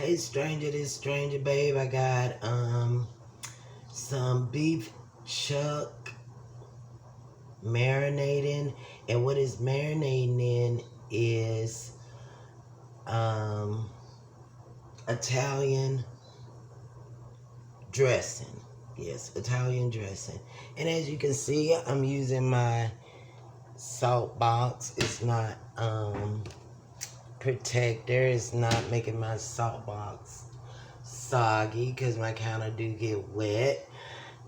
Hey stranger, this stranger babe, I got some beef chuck marinating, and what it's marinating in is um Italian dressing. Yes, Italian dressing. And as you can see, I'm using my salt box. It's not protector. It's not making my salt box soggy because my counter do get wet.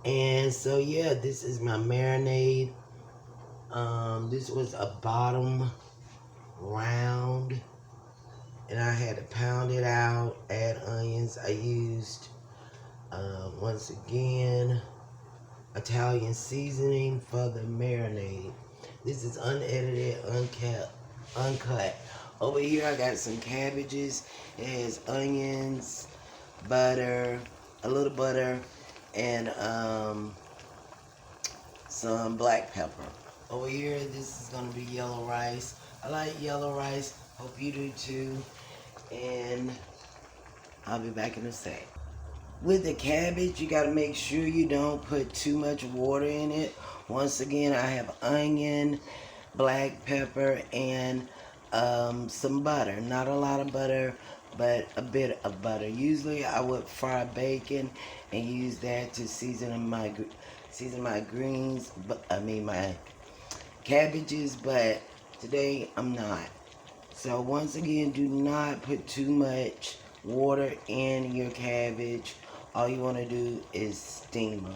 And so yeah, this is my marinade. This was a bottom round, and I had to pound it out, add onions. I used once again Italian seasoning for the marinade. This is unedited, uncut. Over here I got some cabbages. It has onions, butter, a little butter, and some black pepper. Over here, this is gonna be yellow rice. I like yellow rice. Hope you do too. And I'll be back in a sec. With the cabbage, you gotta make sure you don't put too much water in it. Once again, I have onion, black pepper, and some butter. Not a lot of butter, but a bit of butter. Usually, I would fry bacon and use that to season my greens. But I mean my cabbages. But today I'm not. So once again, do not put too much water in your cabbage. All you want to do is steam them.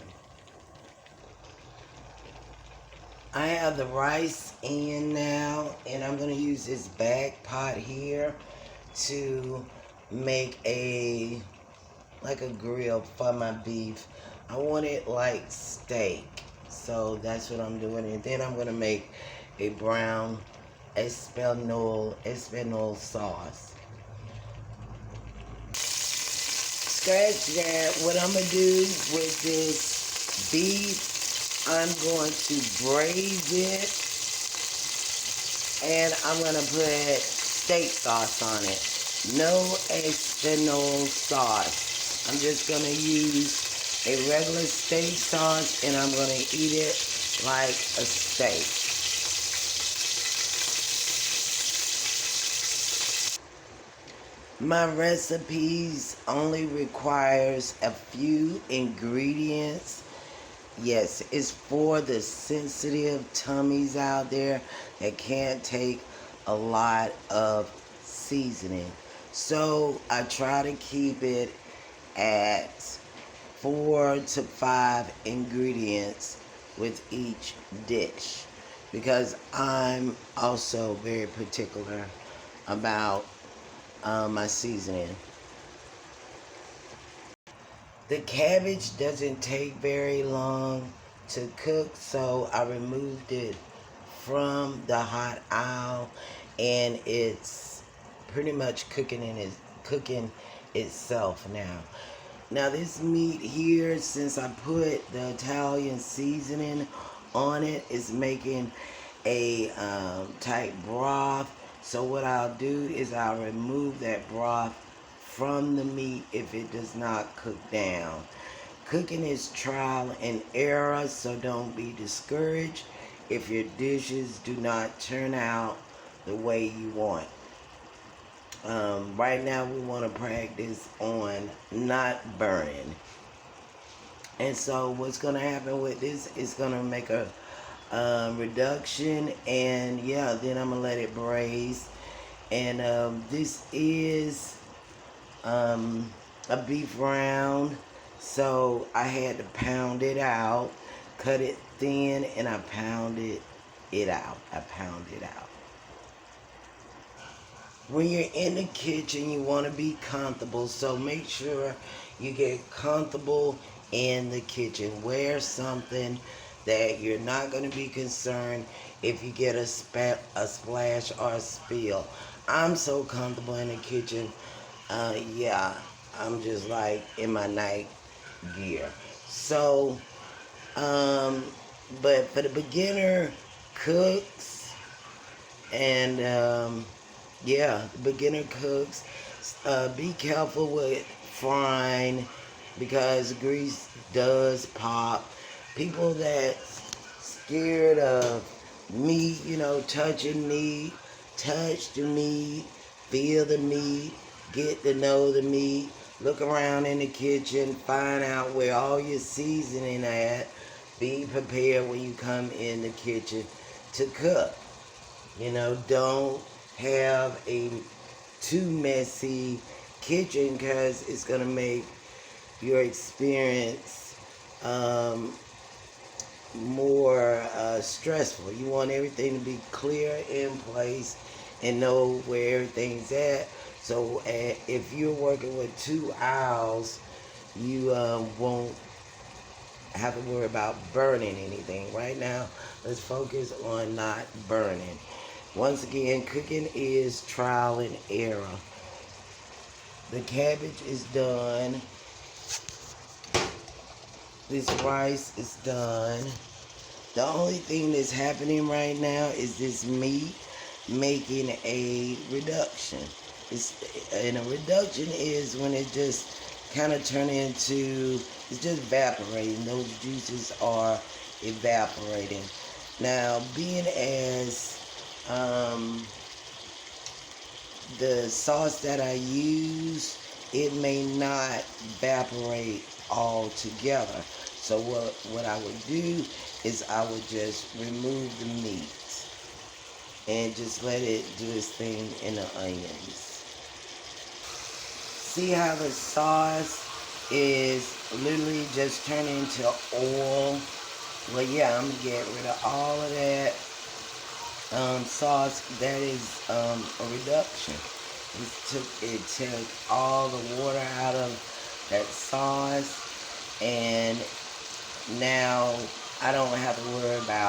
I have the rice in now, and I'm going to use this back pot here to make like a grill for my beef. I want it like steak, so that's what I'm doing. And then I'm going to make a brown espanol sauce. Scratch that. What I'm going to do with this beef, I'm going to braise it, and I'm going to put steak sauce on it. No espanol sauce. I'm just going to use a regular steak sauce, and I'm going to eat it like a steak. My recipes only requires a few ingredients. Yes, it's for the sensitive tummies out there that can't take a lot of seasoning. So I try to keep it at 4 to 5 ingredients with each dish, because I'm also very particular about my seasoning. The cabbage doesn't take very long to cook, so I removed it from the hot aisle, and it's pretty much cooking itself now. Now this meat here, since I put the Italian seasoning on it, is making a tight broth. So what I'll do is I'll remove that broth from the meat if it does not cook down. Cooking is trial and error, so don't be discouraged if your dishes do not turn out the way you want. Right now we want to practice on not burning. And so what's going to happen with this is going to make a reduction, and yeah, then I'm going to let it braise. And this is a beef round, so I had to pound it out, cut it thin, and I pounded it out. When you're in the kitchen, you want to be comfortable, so make sure you get comfortable in the kitchen. Wear something that you're not going to be concerned if you get a splash or a spill. I'm so comfortable in the kitchen. Yeah, I'm just like in my night gear. So, but for the beginner cooks, and yeah, the beginner cooks, Be careful with frying because grease does pop. People that scared of meat, touching meat, touch the meat, feel the meat, get to know the meat, look around in the kitchen, find out where all your seasoning at. Be prepared when you come in the kitchen to cook. Don't have a too messy kitchen because it's going to make your experience more stressful. You want everything to be clear in place and know where everything's at. So if you're working with 2 aisles, you won't have to worry about burning anything. Right now, let's focus on not burning. Once again, cooking is trial and error. The cabbage is done. This rice is done. The only thing that's happening right now is this meat making a reduction. And a reduction is when it just kind of turn into, it's just evaporating. Those juices are evaporating. Now, being as the sauce that I use, it may not evaporate all together. So what I would do is I would just remove the meat and just let it do its thing in the onions. See how the sauce is literally just turning into oil? Well, yeah, I'm gonna get rid of all of that sauce. That is a reduction. It took all the water out of that sauce, and now I don't have to worry about